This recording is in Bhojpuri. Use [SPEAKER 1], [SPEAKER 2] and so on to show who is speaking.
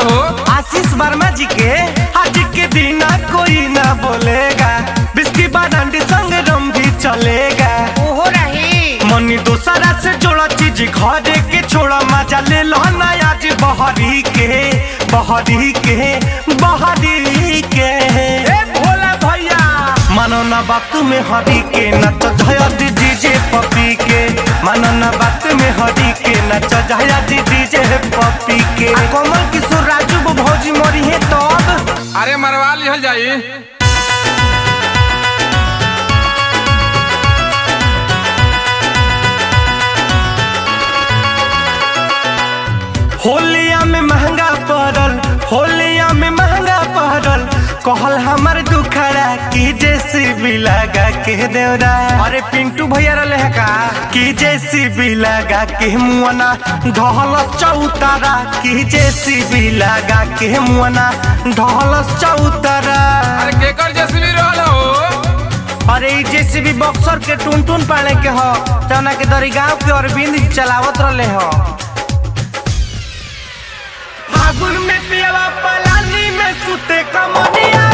[SPEAKER 1] के हो?
[SPEAKER 2] आशीष वर्मा जी के। आज के दिन कोई ना बोलेगा, बिस्की बारांडी संग रम भी चलेगा।
[SPEAKER 3] ओहो रही
[SPEAKER 2] मनी दोसरा से जोड़ा चीज घरे के छोड़ा, मजा ले लो ना आज बहरी के बहरी के बहरी के।
[SPEAKER 3] ए भोला भैया
[SPEAKER 2] मानो ना बात में हरी के नच जया डीजे पपी के। मानो ना बात में हरी के नच जया डीजे पपी के।
[SPEAKER 3] कमल किशोर राजू वो भौजी मरी है तब।
[SPEAKER 1] अरे मरवा लिहल जाई।
[SPEAKER 2] होलिया में महंगा पड़ल, होलिया में महंगा पड़ल, कहल हमर दुखड़ा की जेसीबी लगा के देवरा।
[SPEAKER 3] अरे पिंटू भैया रहे है का
[SPEAKER 2] की जेसीबी लगा के मुआना ढहल चौतारा। की जेसीबी लगा के मुआना ढहल चौतारा।
[SPEAKER 1] अरे केकर जेसीबी रहल हो?
[SPEAKER 3] अरे ई जेसीबी बक्सर के टुन पाने के हो, तना के दरी गांव के अरविंद चलावत रहे हो।
[SPEAKER 2] फागुन में पियवा पलानी में सुते कमनिया